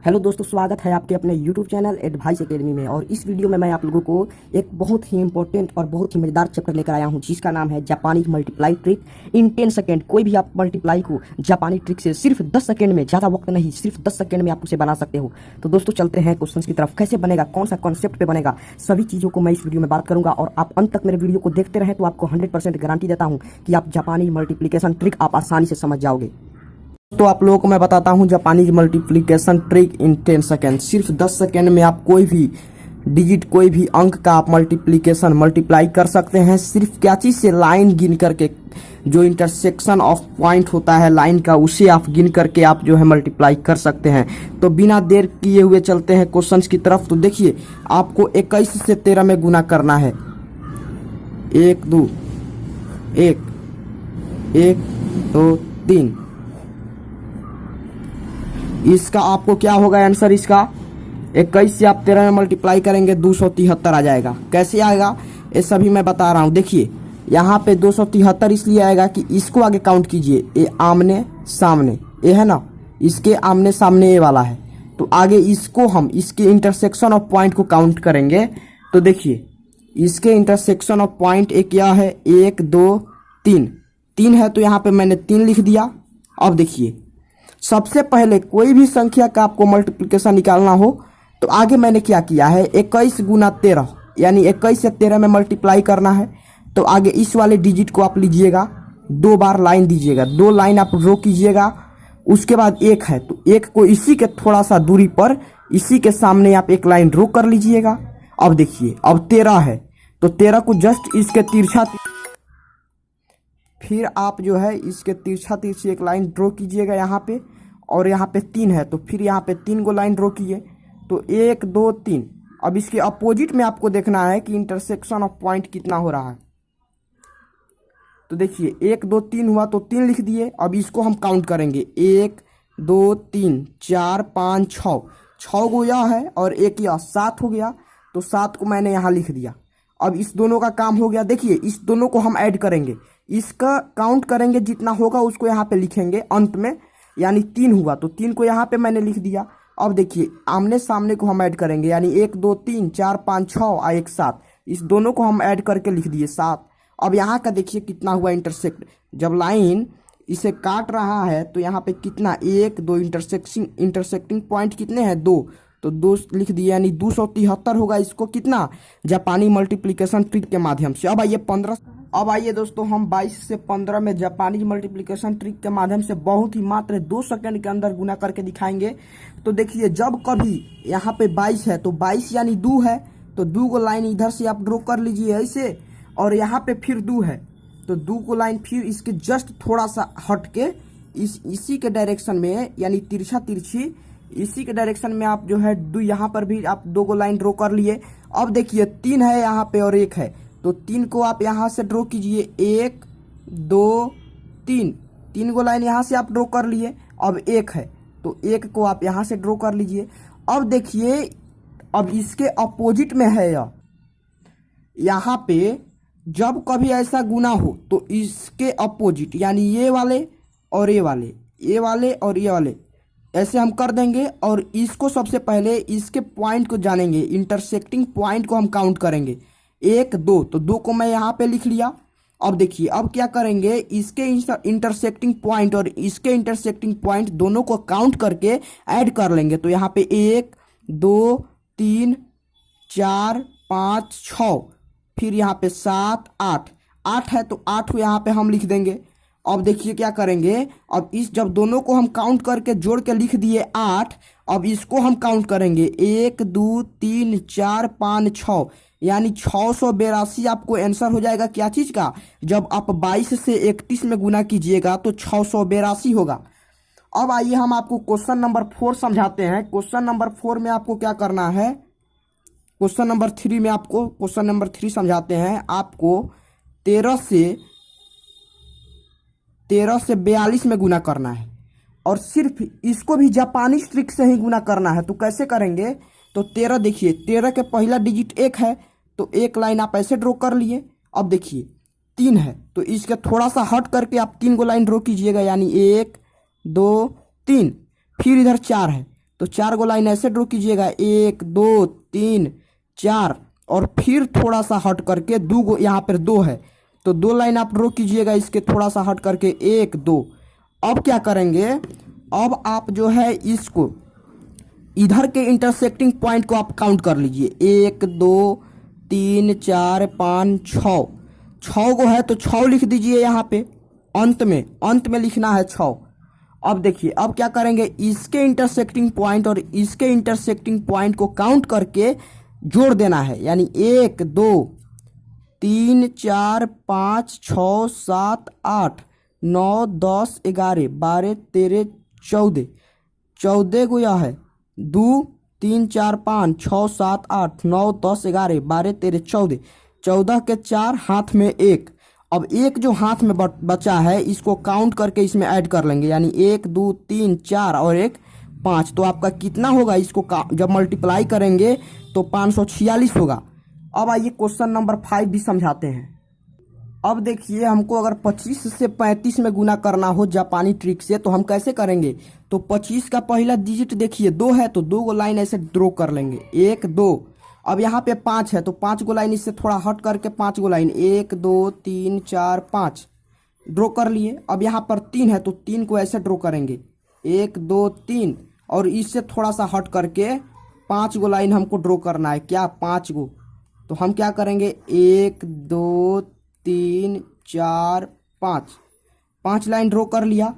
Hello दोस्तों, स्वागत है आपके अपने YouTube चैनल एडवाइस एकेडमी में। और इस वीडियो में मैं आप लोगों को एक बहुत ही इंपॉर्टेंट और बहुत ही मजेदार चैप्टर लेकर आया हूं, जिसका नाम है जापानी मल्टीप्लाई ट्रिक इन 10 सेकेंड। कोई भी आप मल्टीप्लाई को जापानी ट्रिक से सिर्फ 10 सेकेंड में, ज़्यादा वक्त नहीं, सिर्फ 10 सेकेंड में आप उसे बना सकते हो। तो दोस्तों चलते हैं क्वेश्चन की तरफ। कैसे बनेगा, कौन सा कॉन्सेप्ट पे बनेगा, सभी चीज़ों को मैं इस वीडियो में बात करूंगा। और आप अंत तक मेरे वीडियो को देखते रहें तो आपको 100% गारंटी देता हूँ कि आप जापानी मल्टीप्लीकेशन ट्रिक आप आसानी से समझ जाओगे। तो आप लोगों को मैं बताता हूं जापानी मल्टीप्लिकेशन ट्रिक इन 10 सेकेंड। सिर्फ 10 सेकेंड में आप कोई भी डिजिट, कोई भी अंक का आप मल्टीप्लाई कर सकते हैं। सिर्फ क्या चीज से, लाइन गिन करके, जो इंटरसेक्शन ऑफ पॉइंट होता है लाइन का, उसे आप गिन करके आप जो है मल्टीप्लाई कर सकते हैं। तो बिना देर किए हुए चलते हैं क्वेश्चंस की तरफ। तो देखिए, आपको 21 से 13 में गुना करना है। 1 2 1 1 2 3। इसका आपको क्या होगा आंसर? इसका 21 से आप 13 में मल्टीप्लाई करेंगे 273 आ जाएगा। कैसे आएगा ये सभी मैं बता रहा हूँ। देखिए, यहाँ पे 273 इसलिए आएगा कि इसको आगे काउंट कीजिए। ये आमने सामने, ये है ना, इसके आमने सामने ये वाला है। तो आगे इसको हम इसके इंटरसेक्शन ऑफ पॉइंट को काउंट करेंगे। तो देखिए, इसके इंटरसेक्शन ऑफ पॉइंट एक क्या है, 1 2 3 3 है, तो यहाँ पे मैंने 3 लिख दिया। अब देखिए, सबसे पहले कोई भी संख्या का आपको मल्टीप्लिकेशन निकालना हो तो आगे मैंने क्या किया है, 21 गुना 13, यानी 21 से 13 में मल्टीप्लाई करना है। तो आगे इस वाले डिजिट को आप लीजिएगा, 2 बार लाइन दीजिएगा, 2 लाइन आप ड्रॉ कीजिएगा। उसके बाद 1 है तो 1 को इसी के थोड़ा सा दूरी पर, इसी के सामने आप एक लाइन ड्रॉ कर लीजिएगा। अब देखिए, अब 13 है तो 13 को जस्ट इसके तिरछा, फिर आप जो है इसके तिरछा तिरछी एक लाइन ड्रॉ कीजिएगा यहाँ पे। और यहाँ पे 3 है तो फिर यहाँ पे 3 को लाइन ड्रॉ कीजिए। तो 1 2 3। अब इसके अपोजिट में आपको देखना है कि इंटरसेक्शन ऑफ पॉइंट कितना हो रहा है। तो देखिए, 1 2 3 हुआ तो 3 लिख दिए। अब इसको हम काउंट करेंगे, 1 2 3 4 5 6, 6 गो यह है और एक यह, 7 हो गया। तो 7 को मैंने यहाँ लिख दिया। अब इस दोनों का काम हो गया। देखिए, इस दोनों को हम ऐड करेंगे, इसका काउंट करेंगे, जितना होगा उसको यहाँ पे लिखेंगे अंत में। यानी 3 हुआ तो 3 को यहाँ पे मैंने लिख दिया। अब देखिए, आमने सामने को हम ऐड करेंगे, यानी 1 2 3 4 5 6 और 1 7, इस दोनों को हम ऐड करके लिख दिए 7। अब यहाँ का देखिए कितना हुआ इंटरसेक्ट। जब लाइन इसे काट रहा है तो यहाँ पे कितना, 1 2, इंटरसेक्टिंग पॉइंट कितने हैं, 2, तो 2 लिख दिए, यानी 273 होगा। इसको कितना, जापानी मल्टीप्लिकेशन ट्रिक के माध्यम से। अब आइए दोस्तों, हम 22 से 15 में जापानी मल्टीप्लिकेशन ट्रिक के माध्यम से बहुत ही मात्र 2 सेकंड के अंदर गुना करके दिखाएंगे। तो देखिए, जब कभी यहाँ पे 22 है तो 22 यानी 2 है, तो 2 को लाइन इधर से आप ड्रॉ कर लीजिए ऐसे। और यहाँ पे फिर 2 है तो 2 को लाइन फिर इसके जस्ट थोड़ा सा हट के इसी के डायरेक्शन में, यानी तिरछा तिरछी इसी के डायरेक्शन में आप जो है यहाँ पर भी आप 2 को लाइन ड्रॉ कर लिए। अब देखिए, 3 है यहाँ पे और 1 है, तो 3 को आप यहाँ से ड्रॉ कीजिए, 1 2 3, 3 को लाइन यहाँ से आप ड्रॉ कर लिए। अब 1 है तो 1 को आप यहाँ से ड्रॉ कर लीजिए। अब देखिए, अब इसके अपोजिट में है यह, यहाँ पे जब कभी ऐसा गुना हो तो इसके अपोजिट, यानी ये वाले और ये वाले, ये वाले और ये वाले, ऐसे हम कर देंगे। और इसको सबसे पहले इसके पॉइंट को जानेंगे, इंटरसेक्टिंग पॉइंट को हम काउंट करेंगे, 1 2, तो 2 को मैं यहाँ पे लिख लिया। अब देखिए, अब क्या करेंगे, इसके इंटरसेक्टिंग पॉइंट और इसके इंटरसेक्टिंग पॉइंट दोनों को काउंट करके ऐड कर लेंगे। तो यहाँ पे 1 2 3 4 5 6, फिर यहाँ पे 7 8, 8 है तो 8 को यहाँ पे हम लिख देंगे। अब देखिए क्या करेंगे, अब इस जब दोनों को हम काउंट करके जोड़ के लिख दिए 8, अब इसको हम काउंट करेंगे, 1 2 3 4 5 6, यानी 682 आपको आंसर हो जाएगा। क्या चीज का, जब आप 22 से 31 में गुना कीजिएगा तो 682 होगा। अब आइए हम आपको क्वेश्चन नंबर 4 समझाते हैं। क्वेश्चन नंबर 4 में आपको क्या करना है, क्वेश्चन नंबर 3 में आपको क्वेश्चन नंबर 3 समझाते हैं। आपको 13 से 42 में गुना करना है और सिर्फ इसको भी जापानी ट्रिक से ही गुना करना है। तो कैसे करेंगे, तो 13, देखिए 13 के पहला डिजिट 1 है तो एक लाइन आप ऐसे ड्रॉ कर लिए। अब देखिए 3 है तो इसके थोड़ा सा हट करके आप 3 को लाइन ड्रॉ कीजिएगा, यानी 1 2 3, फिर इधर 4 है तो 4 गो लाइन ऐसे ड्रॉ कीजिएगा, 1 2 3 4, और फिर थोड़ा सा हट करके 2 गो, यहाँ पर 2 है तो 2 लाइन आप ड्रॉ कीजिएगा इसके थोड़ा सा हट करके, 1 2। अब क्या करेंगे, अब आप जो है इसको इधर के इंटरसेक्टिंग पॉइंट को आप काउंट कर लीजिए, 1 2 3 4 5 6, 6 गो है तो 6 लिख दीजिए यहाँ पे, अंत में लिखना है 6। अब देखिए, अब क्या करेंगे, इसके इंटरसेक्टिंग पॉइंट और इसके इंटरसेक्टिंग पॉइंट को काउंट करके जोड़ देना है, यानी 1 2 3 4 5 6 7 8 9 10 11 12 13 14, 14 गो यह है, 2 3 4 5 6 7 8 9 10 11 12 13 14, 14 के 4 हाथ में 1। अब एक जो हाथ में बचा है इसको काउंट करके इसमें ऐड कर लेंगे, यानी 1 2 3 4 और 1 5, तो आपका कितना होगा, इसको जब मल्टीप्लाई करेंगे तो 546 होगा। अब आइए क्वेश्चन नंबर 5 भी समझाते हैं। अब देखिए, हमको अगर 25 से 35 में गुना करना हो जापानी ट्रिक से तो हम कैसे करेंगे, तो 25 का पहला डिजिट देखिए 2 है तो 2 गो लाइन ऐसे ड्रॉ कर लेंगे, 1 2। अब यहाँ पे 5 है तो 5 गो लाइन इससे थोड़ा हट करके 5 गो लाइन, 1 2 3 4 5 ड्रॉ कर लिए। अब यहाँ पर 3 है तो 3 को ऐसे ड्रॉ करेंगे, 1 2 3, और इससे थोड़ा सा हट करके 5 गो लाइन हमको ड्रॉ करना है, क्या 5 गो। तो हम क्या करेंगे, 1 2 3 4 5, 5 लाइन ड्रॉ कर लिया।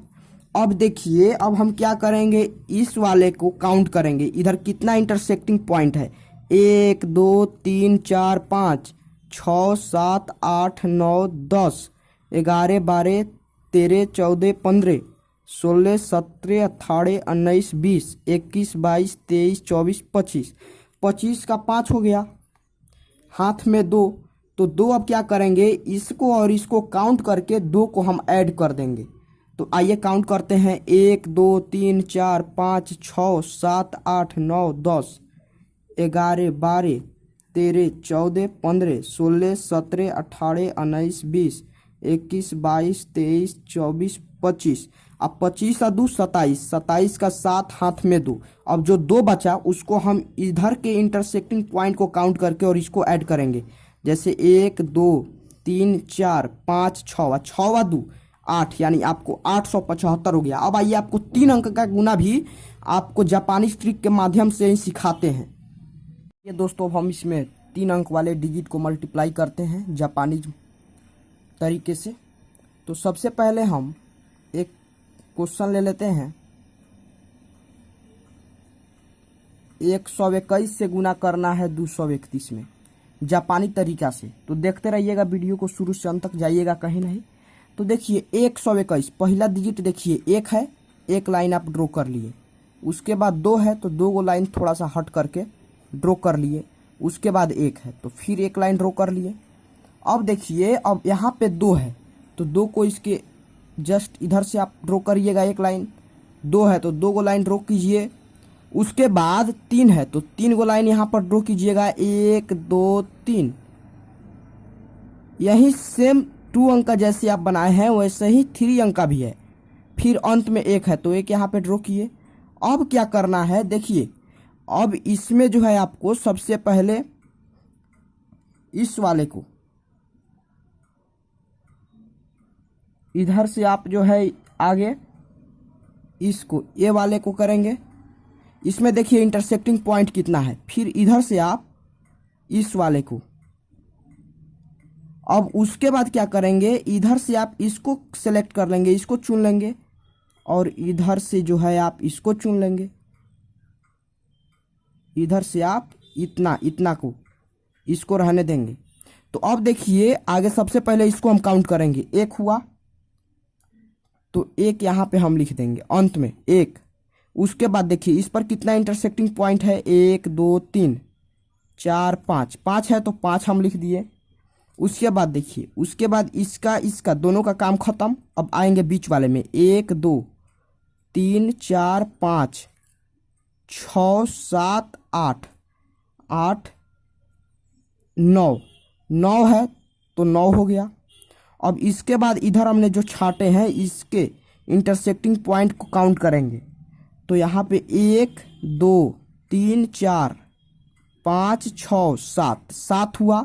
अब देखिए, अब हम क्या करेंगे, इस वाले को काउंट करेंगे, इधर कितना इंटरसेक्टिंग पॉइंट है, 1 2 3 4 5 6 7 8 9 10 11 12 13 14 15 16 17 18 19 20 21 22 23 24 25, 25 का 5 हो गया, हाथ में 2, तो 2 अब क्या करेंगे, इसको और इसको काउंट करके 2 को हम ऐड कर देंगे। तो आइए काउंट करते हैं, 1 2 3 4 5 6 7 8 9 10 11 12 13 14 15 16 17 18 19 20 21 22 23 24 25। अब 25 और 2 27, 27 का 7 हाथ में 2। अब जो 2 बचा उसको हम इधर के इंटरसेक्टिंग पॉइंट को काउंट करके और इसको ऐड करेंगे, जैसे 1 2 3 4 5 6, 6 व 2 8, यानी आपको 875 हो गया। अब आइए आपको 3 अंक का गुना भी आपको जापानी ट्रिक के माध्यम से ही सिखाते हैं। ये दोस्तों, अब हम इसमें 3 अंक वाले डिजिट को मल्टीप्लाई करते हैं जापानी तरीके से। तो सबसे पहले हम एक क्वेश्चन ले लेते हैं, 121 से गुना करना है 231 में जापानी तरीका से। तो देखते रहिएगा वीडियो को, शुरू से अंत तक जाइएगा कहीं नहीं। तो देखिए, 121 पहला डिजिट देखिए 1 है, 1 लाइन आप ड्रॉ कर लिए, उसके बाद 2 है तो 2 गो लाइन थोड़ा सा हट करके ड्रॉ कर लिए, उसके बाद 1 है तो फिर 1 लाइन ड्रॉ कर लिए। अब देखिए, अब यहाँ पे 2 है तो 2 को इसके जस्ट इधर से आप ड्रॉ करिएगा, 1 लाइन, 2 है तो 2 गो लाइन ड्रॉ कीजिए, उसके बाद 3 है तो 3 गो लाइन यहाँ पर ड्रॉ कीजिएगा, 1 2 3। यही सेम 2 अंक का जैसे आप बनाए हैं वैसे ही 3 अंक का भी है, फिर अंत में 1 है तो 1 यहाँ पे ड्रॉ किए। अब क्या करना है, देखिए, अब इसमें जो है आपको सबसे पहले इस वाले को इधर से आप जो है आगे इसको ये वाले को करेंगे, इसमें देखिए इंटरसेक्टिंग पॉइंट कितना है, फिर इधर से आप इस वाले को, अब उसके बाद क्या करेंगे, इधर से आप इसको सेलेक्ट कर लेंगे, इसको चुन लेंगे, और इधर से जो है आप इसको चुन लेंगे, इधर से आप इतना को इसको रहने देंगे। तो अब देखिए आगे सबसे पहले इसको हम काउंट करेंगे, 1 हुआ तो 1 यहाँ पे हम लिख देंगे अंत में 1। उसके बाद देखिए इस पर कितना इंटरसेक्टिंग पॉइंट है, 1 2 3 4 5, 5 है तो 5 हम लिख दिए। उसके बाद देखिए, उसके बाद इसका दोनों का काम खत्म। अब आएंगे बीच वाले में, 1 2 3 4 5 6 7 8 8 9, 9 है तो 9 हो गया। अब इसके बाद इधर हमने जो छाटे हैं इसके इंटरसेक्टिंग पॉइंट को काउंट करेंगे। तो यहाँ पे 1 2 3 4 5 6 7 7 हुआ,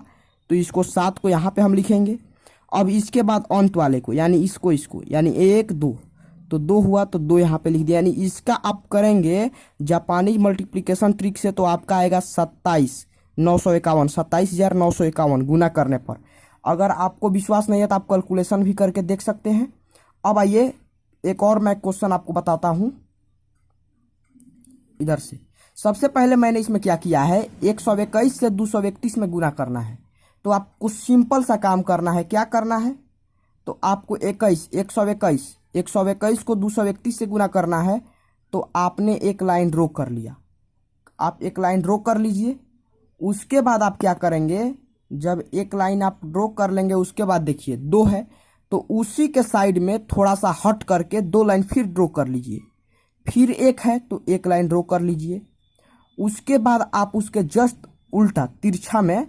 तो इसको 7 को यहाँ पे हम लिखेंगे। अब इसके बाद अंत वाले को यानी इसको यानी 1 2, तो 2 हुआ तो 2 यहाँ पे लिख दिया। यानी इसका आप करेंगे जापानी मल्टीप्लिकेशन ट्रिक से तो आपका आएगा 27,951, 27,951 गुना करने पर। अगर आपको विश्वास नहीं है तो आप कैलकुलेशन भी करके देख सकते हैं। अब आइए एक और मैं क्वेश्चन आपको बताता हूँ इधर से। सबसे पहले मैंने इसमें क्या किया है, 121 से 231 में गुना करना है। तो आपको सिंपल सा काम करना है। क्या करना है, तो आपको 121 को 231 से गुना करना है। तो आपने एक लाइन ड्रॉ कर लिया, आप एक लाइन ड्रॉ कर लीजिए। उसके बाद आप क्या करेंगे, जब एक लाइन आप ड्रॉ कर लेंगे उसके बाद देखिए 2 है, तो उसी के साइड में थोड़ा सा हट करके 2 लाइन फिर ड्रॉ कर लीजिए। फिर 1 है तो 1 लाइन ड्रॉ कर लीजिए। उसके बाद आप उसके जस्ट उल्टा तिरछा में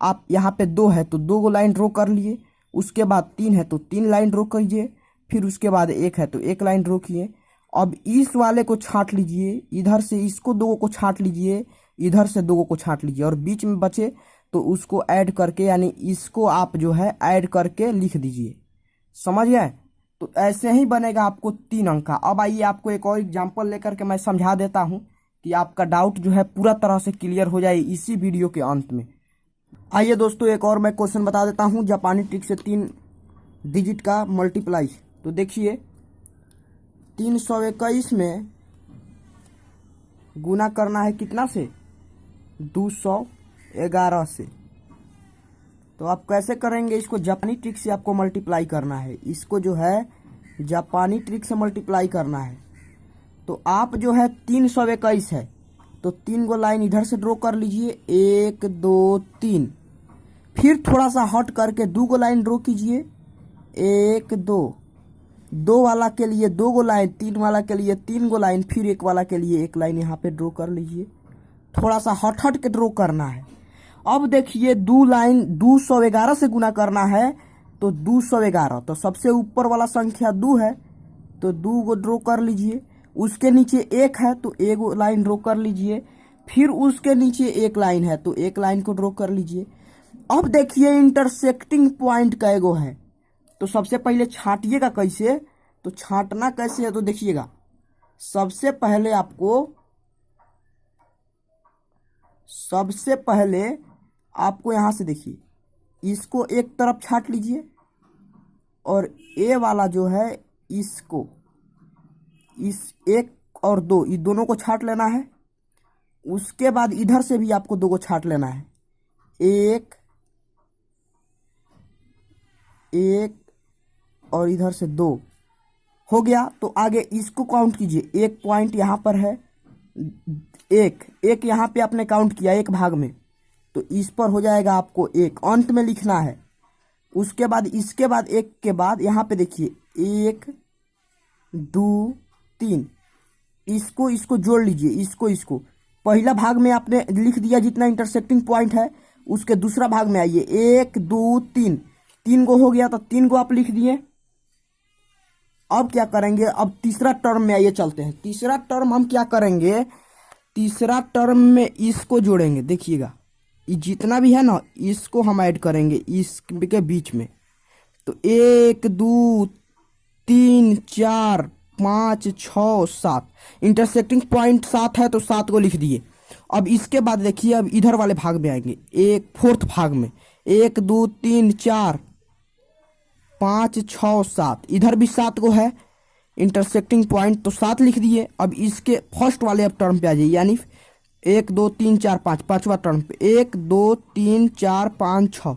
आप यहाँ पे 2 है तो 2 लाइन ड्रॉ कर लिए। उसके बाद 3 है तो 3 लाइन ड्रॉ कीजिए। फिर उसके बाद 1 है तो 1 लाइन ड्रॉ किए। अब इस वाले को छांट लीजिए, इधर से इसको 2 को छांट लीजिए, इधर से 2 को छांट लीजिए, और बीच में बचे तो उसको ऐड करके यानी इसको आप जो है ऐड करके लिख दीजिए। समझ गए, तो ऐसे ही बनेगा आपको 3 अंक का। अब आइए आपको एक और एग्जाम्पल लेकर के मैं समझा देता हूँ कि आपका डाउट जो है पूरा तरह से क्लियर हो जाए इसी वीडियो के अंत में। आइए दोस्तों एक और मैं क्वेश्चन बता देता हूँ जापानी ट्रिक से 3 डिजिट का मल्टीप्लाई। तो देखिए 321 में गुना करना है कितना से, 211 से। तो आप कैसे करेंगे, इसको जापानी ट्रिक से आपको मल्टीप्लाई करना है। इसको जो है जापानी ट्रिक से मल्टीप्लाई करना है। तो आप जो है 321 है तो 3 गो लाइन इधर से ड्रॉ कर लीजिए, 1 2 3। फिर थोड़ा सा हट करके 2 गो लाइन ड्रॉ कीजिए, 1 2। 2 वाला के लिए 2 गो लाइन, 3 वाला के लिए 3 गो लाइन, फिर 1 वाला के लिए 1 लाइन यहाँ पे ड्रॉ कर लीजिए। थोड़ा सा हट हट के ड्रॉ करना है। अब देखिए 2 लाइन 211 से गुना करना है तो 211, तो सबसे ऊपर वाला संख्या 2 है तो 2 गो ड्रॉ कर लीजिए। उसके नीचे 1 है तो 1 लाइन ड्रॉ कर लीजिए। फिर उसके नीचे 1 लाइन है तो 1 लाइन को ड्रॉ कर लीजिए। अब देखिए इंटरसेक्टिंग पॉइंट कैगो है, तो सबसे पहले छांटिएगा कैसे, तो छांटना कैसे है तो देखिएगा। सबसे पहले आपको यहां से देखिए इसको एक तरफ छांट लीजिए, और ए वाला जो है इसको, इस 1 और 2 ये दोनों को छांट लेना है। उसके बाद इधर से भी आपको 2 को छांट लेना है, 1 1 और इधर से 2 हो गया। तो आगे इसको काउंट कीजिए, 1 पॉइंट यहाँ पर है, 1 यहाँ पे आपने काउंट किया 1 भाग में, तो इस पर हो जाएगा आपको 1 अंत में लिखना है। उसके बाद इसके बाद 1 के बाद यहाँ पे देखिए 1 2 3, इसको जोड़ लीजिए, इसको पहला भाग में आपने लिख दिया जितना इंटरसेक्टिंग पॉइंट है, उसके दूसरा भाग में आइए 1 2 3, 3 गो हो गया तो 3 गो आप लिख दिए। अब क्या करेंगे, अब तीसरा टर्म में आइए चलते हैं। तीसरा टर्म हम क्या करेंगे, तीसरा टर्म में इसको जोड़ेंगे। देखिएगा ये जितना भी है ना इसको हम ऐड करेंगे इसके बीच में। तो 1 2 3 4 5 6 7, इंटरसेक्टिंग पॉइंट 7 है तो 7 को लिख दिए। अब इसके बाद देखिए अब इधर वाले भाग में आएंगे, 4th भाग में 1 2 3 4 5 6 7, इधर भी 7 को है इंटरसेक्टिंग पॉइंट तो 7 लिख दिए। अब इसके फर्स्ट वाले अब टर्म पे आ जाइए, यानी 1 2 3 4 5, 5वां टर्म पे 1 2 3 4 5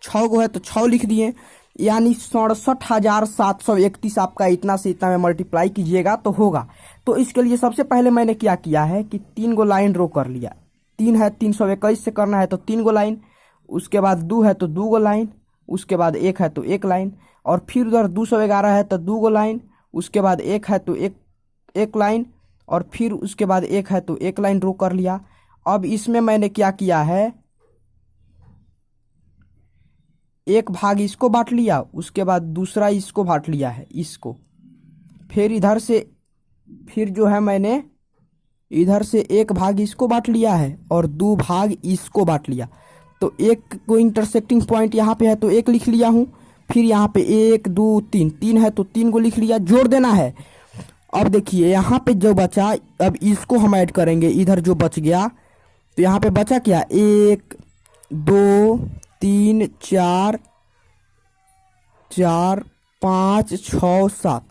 6 को है तो 6 लिख दिए। यानी 67,731 आपका इतना से इतना में मल्टीप्लाई कीजिएगा तो होगा। तो इसके लिए सबसे पहले मैंने क्या किया है कि 3 गो लाइन ड्रॉ कर लिया। 3 है 321 से करना है तो 3 गो लाइन, उसके बाद 2 है तो 2 गो लाइन, उसके बाद 1 है तो 1 लाइन, और फिर उधर 211 है तो 2 गो लाइन, उसके बाद 1 है तो 1 लाइन, और फिर उसके बाद 1 है तो 1 लाइन ड्रॉ कर लिया। अब इसमें मैंने क्या किया है, एक भाग इसको बांट लिया, उसके बाद दूसरा इसको बांट लिया है इसको, फिर इधर से फिर जो है मैंने इधर से एक भाग इसको बांट लिया है और दो भाग इसको बांट लिया। तो एक को इंटरसेक्टिंग पॉइंट यहाँ पे है तो एक लिख लिया हूँ। फिर यहाँ पे 1 2 3 3 है तो 3 को लिख लिया, जोड़ देना है। अब देखिए यहाँ पे जो बचा, अब इसको हम ऐड करेंगे इधर जो बच गया। तो यहाँ पे बचा क्या, 1 2 3 4 4 5 6 7,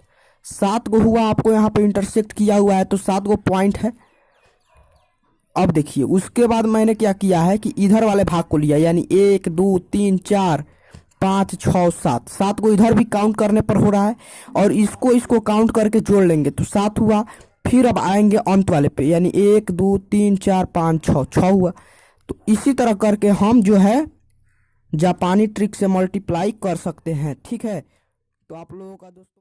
7 को हुआ आपको यहाँ पे इंटरसेक्ट किया हुआ है तो 7 को पॉइंट है। अब देखिए उसके बाद मैंने क्या किया है कि इधर वाले भाग को लिया, यानी 1 2 3 4 5 6 7, 7 को इधर भी काउंट करने पर हो रहा है और इसको काउंट करके जोड़ लेंगे तो 7 हुआ। फिर अब आएंगे अंत वाले पे, यानी 1 2 3 4 5 6, 6 हुआ। तो इसी तरह करके हम जो है जापानी ट्रिक से मल्टीप्लाई कर सकते हैं। ठीक है, तो आप लोगों का दोस्तों